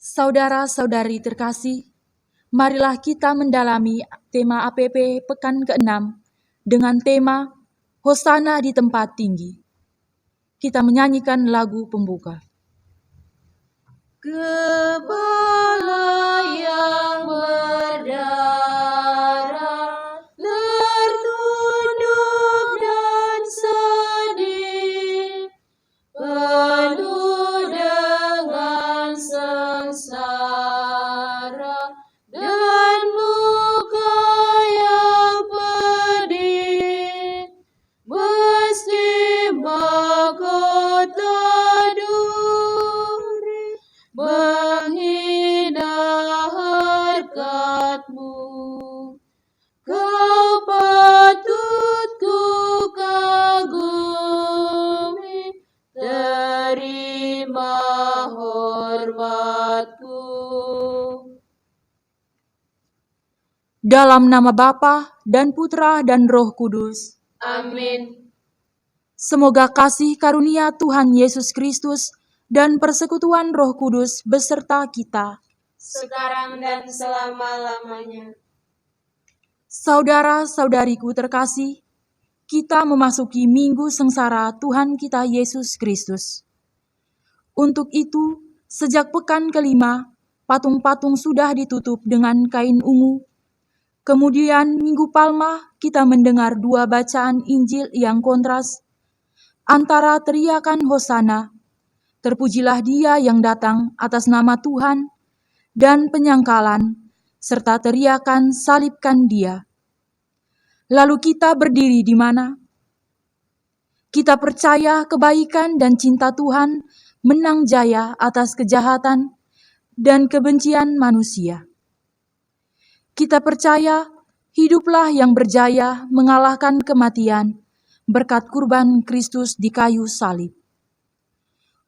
Saudara-saudari terkasih, marilah kita mendalami tema APP Pekan ke-6 dengan tema Hosana di Tempat Tinggi. Kita menyanyikan lagu pembuka. Kepala yang berdarah, tertunduk dan sedih, penuh dengan sengsara dan luka yang pedih, mesti mahkota duri menghina harkat-Mu. Kau patut ku kagumi, terima hormat-Ku. Dalam nama Bapa dan Putra dan Roh Kudus. Amin. Semoga kasih karunia Tuhan Yesus Kristus dan persekutuan Roh Kudus beserta kita. Sekarang dan selama-lamanya. Saudara-saudariku terkasih, kita memasuki minggu sengsara Tuhan kita Yesus Kristus. Untuk itu, sejak pekan ke-5, patung-patung sudah ditutup dengan kain ungu. Kemudian Minggu Palma kita mendengar dua bacaan Injil yang kontras, antara teriakan Hosana, terpujilah Dia yang datang atas nama Tuhan, dan penyangkalan, serta teriakan salibkan Dia. Lalu kita berdiri di mana? Kita percaya kebaikan dan cinta Tuhan menang jaya atas kejahatan dan kebencian manusia. Kita percaya hiduplah yang berjaya mengalahkan kematian berkat kurban Kristus di kayu salib.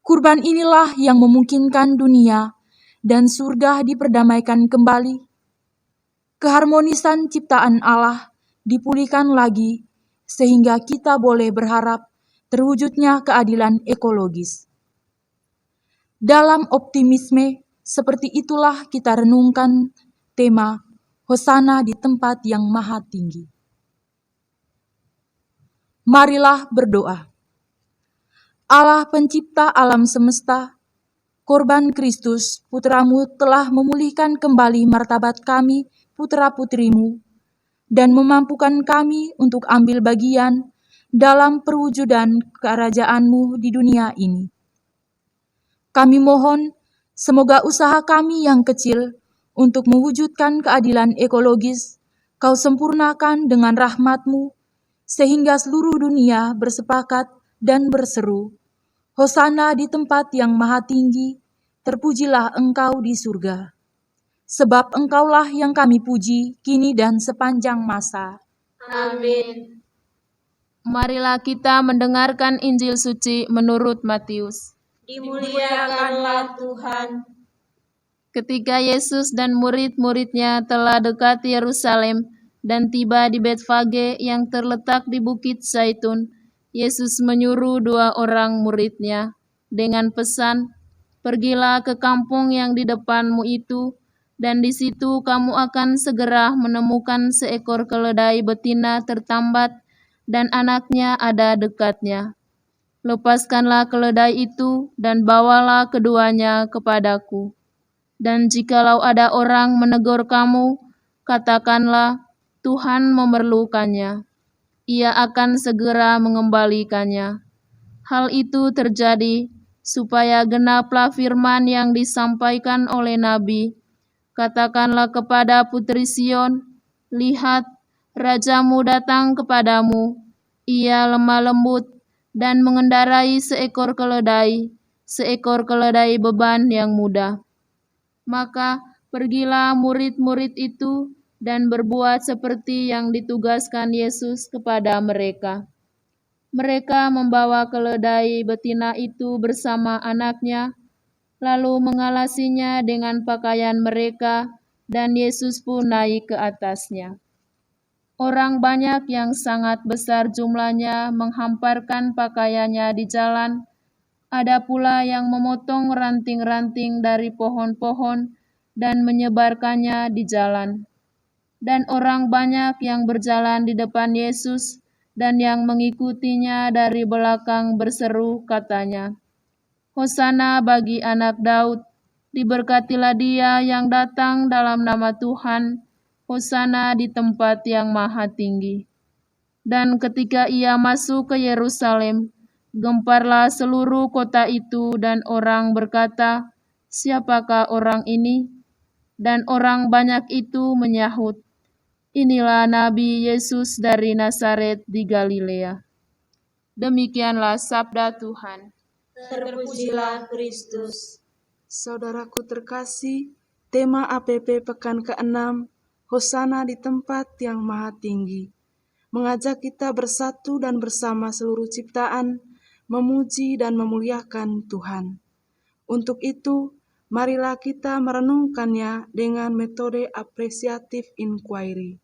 Kurban inilah yang memungkinkan dunia dan surga diperdamaikan kembali. Keharmonisan ciptaan Allah dipulihkan lagi sehingga kita boleh berharap terwujudnya keadilan ekologis. Dalam optimisme seperti itulah kita renungkan tema Hosana di tempat yang maha tinggi. Marilah berdoa. Allah pencipta alam semesta, korban Kristus, Putra-Mu telah memulihkan kembali martabat kami, putra-putrimu, dan memampukan kami untuk ambil bagian dalam perwujudan kerajaan-Mu di dunia ini. Kami mohon, semoga usaha kami yang kecil untuk mewujudkan keadilan ekologis, Kau sempurnakan dengan rahmat-Mu, sehingga seluruh dunia bersepakat dan berseru, Hosana di tempat yang maha tinggi, terpujilah Engkau di surga. Sebab Engkaulah yang kami puji, kini dan sepanjang masa. Amin. Marilah kita mendengarkan Injil suci menurut Matius. Dimuliakanlah Tuhan. Ketika Yesus dan murid-muridnya telah dekat Yerusalem dan tiba di Betfage yang terletak di Bukit Zaitun, Yesus menyuruh 2 orang murid-Nya dengan pesan, "Pergilah ke kampung yang di depanmu itu, dan di situ kamu akan segera menemukan seekor keledai betina tertambat dan anaknya ada dekatnya. Lepaskanlah keledai itu dan bawalah keduanya kepadaku. Dan jikalau ada orang menegur kamu, katakanlah, Tuhan memerlukannya. Ia akan segera mengembalikannya." Hal itu terjadi supaya genaplah firman yang disampaikan oleh Nabi. "Katakanlah kepada Putri Sion, lihat, Rajamu datang kepadamu. Ia lemah lembut dan mengendarai seekor keledai beban yang mudah." Maka pergilah murid-murid itu dan berbuat seperti yang ditugaskan Yesus kepada mereka. Mereka membawa keledai betina itu bersama anaknya, lalu mengalasinya dengan pakaian mereka, dan Yesus pun naik ke atasnya. Orang banyak yang sangat besar jumlahnya menghamparkan pakaiannya di jalan. Ada pula yang memotong ranting-ranting dari pohon-pohon dan menyebarkannya di jalan. Dan orang banyak yang berjalan di depan Yesus dan yang mengikutinya dari belakang berseru katanya, "Hosana bagi anak Daud, diberkatilah dia yang datang dalam nama Tuhan, Hosana di tempat yang maha tinggi." Dan ketika ia masuk ke Yerusalem, gemparlah seluruh kota itu dan orang berkata, "Siapakah orang ini?" Dan orang banyak itu menyahut, "Inilah Nabi Yesus dari Nazaret di Galilea." Demikianlah sabda Tuhan. Terpujilah Kristus. Saudaraku terkasih, tema APP Pekan ke-6, Hosana di tempat yang maha tinggi, mengajak kita bersatu dan bersama seluruh ciptaan, memuji dan memuliakan Tuhan. Untuk itu, marilah kita merenungkannya dengan metode apresiatif inquiry.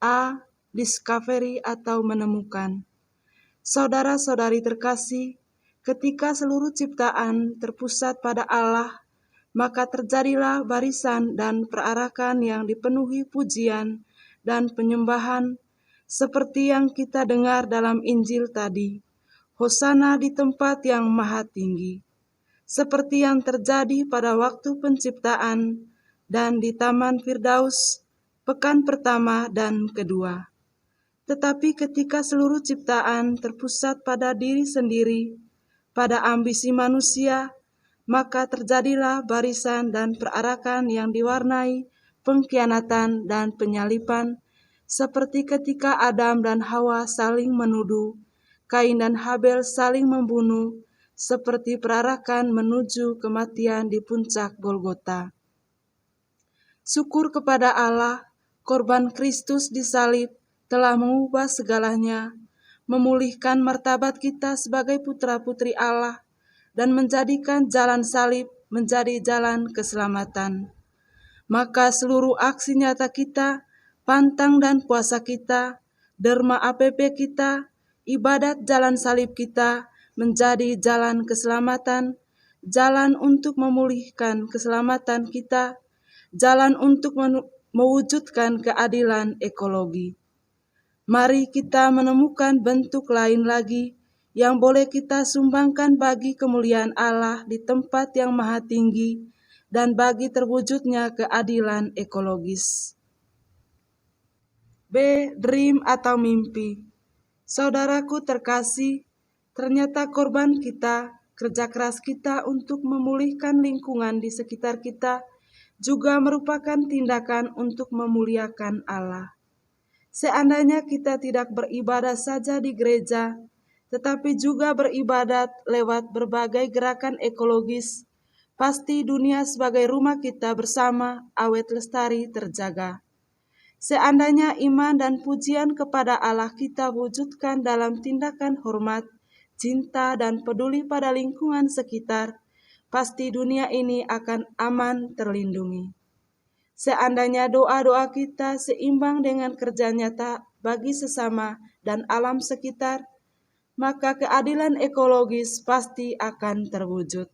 A. Discovery atau menemukan. Saudara-saudari terkasih, ketika seluruh ciptaan terpusat pada Allah, maka terjadilah barisan dan perarakan yang dipenuhi pujian dan penyembahan, seperti yang kita dengar dalam Injil tadi, Hosana di tempat yang maha tinggi, seperti yang terjadi pada waktu penciptaan dan di Taman Firdaus, pekan pertama dan kedua. Tetapi ketika seluruh ciptaan terpusat pada diri sendiri, pada ambisi manusia, maka terjadilah barisan dan perarakan yang diwarnai pengkhianatan dan penyalipan, seperti ketika Adam dan Hawa saling menuduh, Kain dan Habel saling membunuh, seperti perarakan menuju kematian di puncak Golgota. Syukur kepada Allah, korban Kristus di salib telah mengubah segalanya, memulihkan martabat kita sebagai putra-putri Allah, dan menjadikan jalan salib menjadi jalan keselamatan. Maka seluruh aksi nyata kita, pantang dan puasa kita, derma APP kita, ibadat jalan salib kita, menjadi jalan keselamatan, jalan untuk memulihkan keselamatan kita, jalan untuk mewujudkan keadilan ekologi. Mari kita menemukan bentuk lain lagi yang boleh kita sumbangkan bagi kemuliaan Allah di tempat yang maha tinggi dan bagi terwujudnya keadilan ekologis. B. Dream atau mimpi. Saudaraku terkasih, ternyata korban kita, kerja keras kita untuk memulihkan lingkungan di sekitar kita juga merupakan tindakan untuk memuliakan Allah. Seandainya kita tidak beribadah saja di gereja, tetapi juga beribadat lewat berbagai gerakan ekologis, pasti dunia sebagai rumah kita bersama awet lestari terjaga. Seandainya iman dan pujian kepada Allah kita wujudkan dalam tindakan hormat, cinta, dan peduli pada lingkungan sekitar, pasti dunia ini akan aman terlindungi. Seandainya doa-doa kita seimbang dengan kerja nyata bagi sesama dan alam sekitar, maka keadilan ekologis pasti akan terwujud.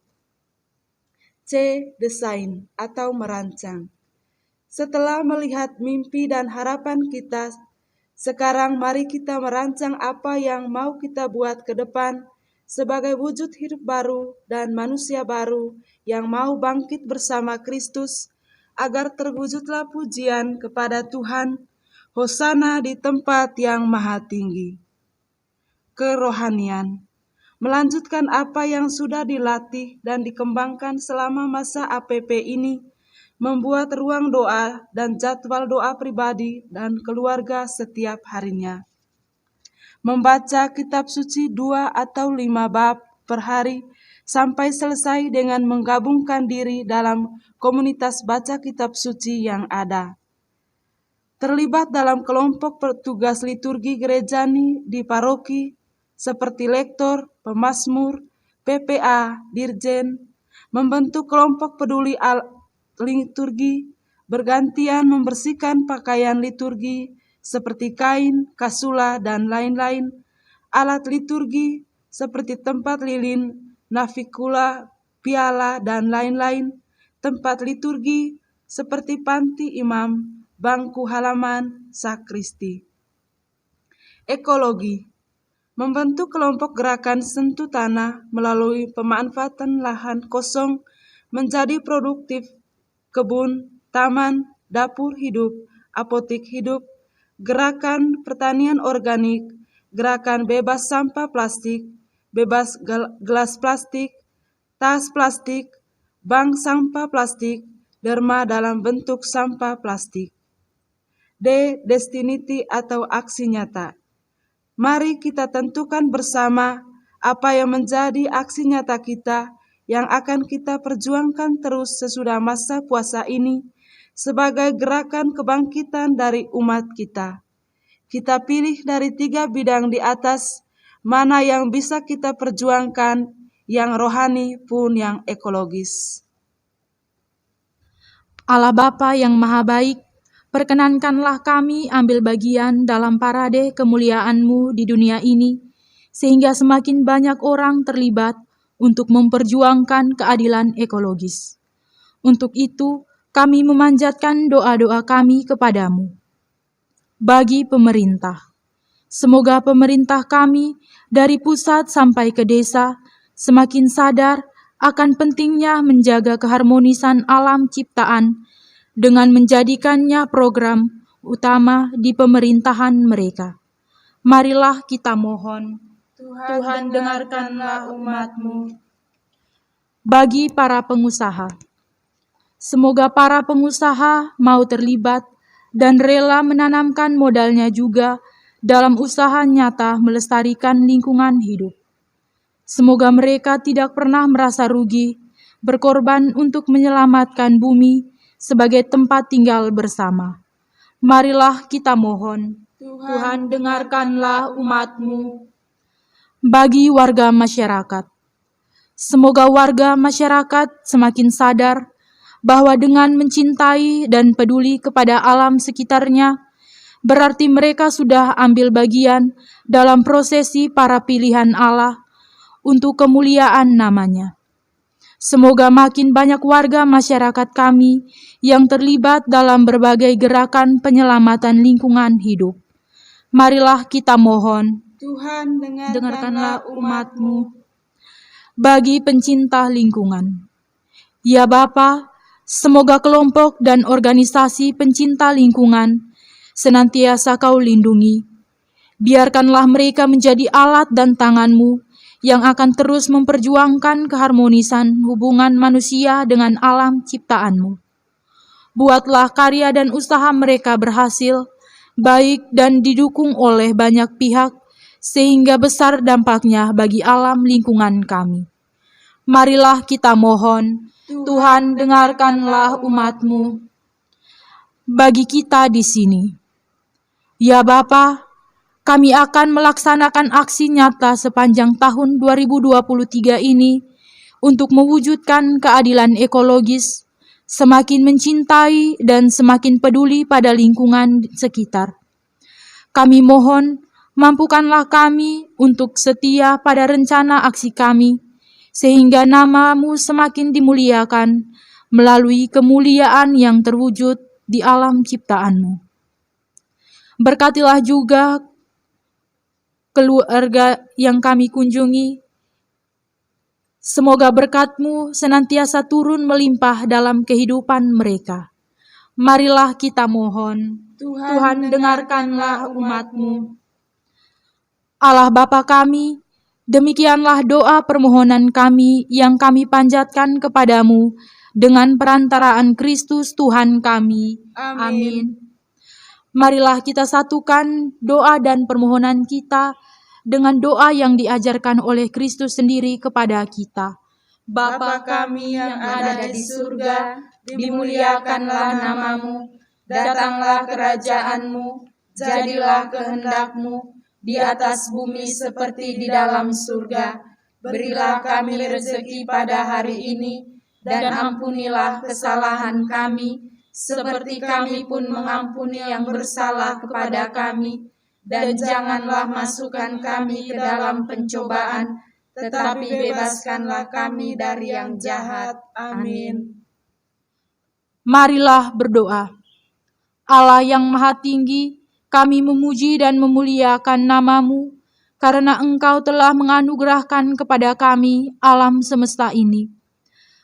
C. Desain atau merancang. Setelah melihat mimpi dan harapan kita, sekarang mari kita merancang apa yang mau kita buat ke depan sebagai wujud hidup baru dan manusia baru yang mau bangkit bersama Kristus, agar terwujudlah pujian kepada Tuhan, Hosana di tempat yang maha tinggi. Kerohanian. Melanjutkan apa yang sudah dilatih dan dikembangkan selama masa APP ini, membuat ruang doa dan jadwal doa pribadi dan keluarga setiap harinya. Membaca kitab suci 2 atau 5 bab per hari, sampai selesai dengan menggabungkan diri dalam komunitas baca kitab suci yang ada. Terlibat dalam kelompok petugas liturgi gerejani di paroki, seperti lektor, pemazmur, PPA, dirjen, membentuk kelompok peduli liturgi, bergantian membersihkan pakaian liturgi, seperti kain, kasula, dan lain-lain, alat liturgi, seperti tempat lilin, navikula, piala, dan lain-lain, tempat liturgi seperti panti imam, bangku halaman, sakristi. Ekologi membentuk kelompok gerakan sentuh tanah melalui pemanfaatan lahan kosong menjadi produktif, kebun, taman, dapur hidup, apotik hidup, gerakan pertanian organik, gerakan bebas sampah plastik, bebas gelas plastik, tas plastik, bank sampah plastik, derma dalam bentuk sampah plastik. D. Destinity atau aksi nyata. Mari kita tentukan bersama apa yang menjadi aksi nyata kita yang akan kita perjuangkan terus sesudah masa puasa ini sebagai gerakan kebangkitan dari umat kita. Kita pilih dari 3 bidang di atas, mana yang bisa kita perjuangkan, yang rohani pun yang ekologis. Allah Bapa yang Maha Baik, perkenankanlah kami ambil bagian dalam parade kemuliaan-Mu di dunia ini, sehingga semakin banyak orang terlibat untuk memperjuangkan keadilan ekologis. Untuk itu, kami memanjatkan doa-doa kami kepadamu. Bagi pemerintah, semoga pemerintah kami dari pusat sampai ke desa semakin sadar akan pentingnya menjaga keharmonisan alam ciptaan dengan menjadikannya program utama di pemerintahan mereka. Marilah kita mohon, Tuhan dengarkanlah umat-Mu. Bagi para pengusaha, semoga para pengusaha mau terlibat dan rela menanamkan modalnya juga dalam usaha nyata melestarikan lingkungan hidup. Semoga mereka tidak pernah merasa rugi, berkorban untuk menyelamatkan bumi sebagai tempat tinggal bersama. Marilah kita mohon, Tuhan dengarkanlah umat-Mu. Bagi warga masyarakat, semoga warga masyarakat semakin sadar bahwa dengan mencintai dan peduli kepada alam sekitarnya, berarti mereka sudah ambil bagian dalam prosesi para pilihan Allah untuk kemuliaan namanya. Semoga makin banyak warga masyarakat kami yang terlibat dalam berbagai gerakan penyelamatan lingkungan hidup. Marilah kita mohon, Tuhan dengarkanlah umat-Mu. Bagi pencinta lingkungan, ya Bapa, semoga kelompok dan organisasi pencinta lingkungan senantiasa Kau lindungi. Biarkanlah mereka menjadi alat dan tangan-Mu yang akan terus memperjuangkan keharmonisan hubungan manusia dengan alam ciptaan-Mu. Buatlah karya dan usaha mereka berhasil, baik dan didukung oleh banyak pihak, sehingga besar dampaknya bagi alam lingkungan kami. Marilah kita mohon, Tuhan dengarkanlah umat-Mu. Bagi kita di sini, ya Bapa, kami akan melaksanakan aksi nyata sepanjang tahun 2023 ini untuk mewujudkan keadilan ekologis, semakin mencintai dan semakin peduli pada lingkungan sekitar. Kami mohon, mampukanlah kami untuk setia pada rencana aksi kami, sehingga nama-Mu semakin dimuliakan melalui kemuliaan yang terwujud di alam ciptaan-Mu. Berkatilah juga keluarga yang kami kunjungi. Semoga berkat-Mu senantiasa turun melimpah dalam kehidupan mereka. Marilah kita mohon, Tuhan dengarkanlah umat-Mu. Allah Bapa kami, demikianlah doa permohonan kami yang kami panjatkan kepadamu dengan perantaraan Kristus Tuhan kami. Amin. Marilah kita satukan doa dan permohonan kita dengan doa yang diajarkan oleh Kristus sendiri kepada kita. Bapa kami yang ada di surga, dimuliakanlah nama-Mu, datanglah kerajaan-Mu, jadilah kehendak-Mu di atas bumi seperti di dalam surga. Berilah kami rezeki pada hari ini, dan ampunilah kesalahan kami, seperti kami pun mengampuni yang bersalah kepada kami. Dan janganlah masukkan kami ke dalam pencobaan, tetapi bebaskanlah kami dari yang jahat. Amin. Marilah berdoa. Allah yang Maha Tinggi, kami memuji dan memuliakan nama-Mu, karena Engkau telah menganugerahkan kepada kami alam semesta ini.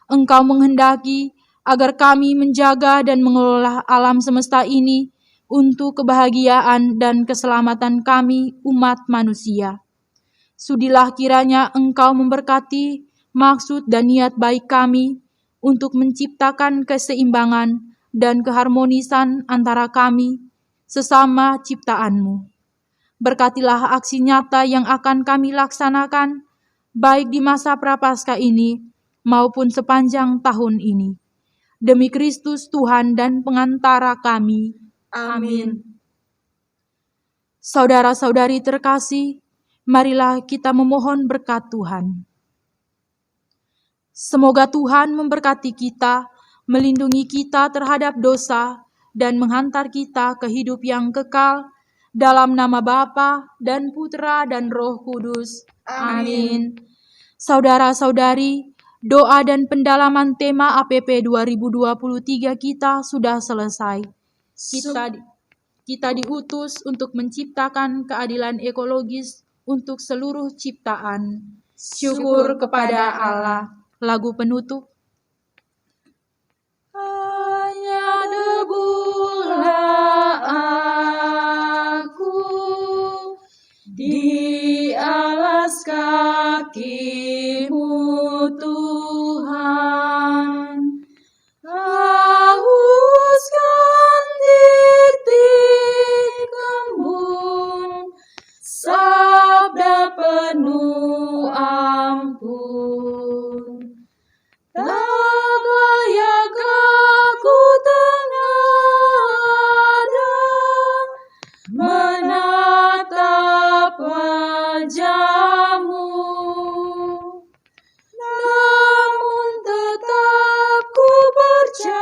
Engkau menghendaki agar kami menjaga dan mengelola alam semesta ini untuk kebahagiaan dan keselamatan kami umat manusia. Sudilah kiranya Engkau memberkati maksud dan niat baik kami untuk menciptakan keseimbangan dan keharmonisan antara kami sesama ciptaan-Mu. Berkatilah aksi nyata yang akan kami laksanakan, baik di masa prapaskah ini maupun sepanjang tahun ini. Demi Kristus Tuhan dan pengantara kami. Amin. Saudara-saudari terkasih, marilah kita memohon berkat Tuhan. Semoga Tuhan memberkati kita, melindungi kita terhadap dosa, dan menghantar kita ke hidup yang kekal, dalam nama Bapa dan Putra dan Roh Kudus. Amin. Saudara-saudari, doa dan pendalaman tema APP 2023 kita sudah selesai. Kita diutus untuk menciptakan keadilan ekologis untuk seluruh ciptaan. Syukur kepada Allah. Lagu penutup. Hanya debulah aku di alas kaki-Mu Tuhan. Hauskan titik embun, sabda penuh ampun. Tak layak aku tengadah menatap wajah-Mu, namun tetap ku percaya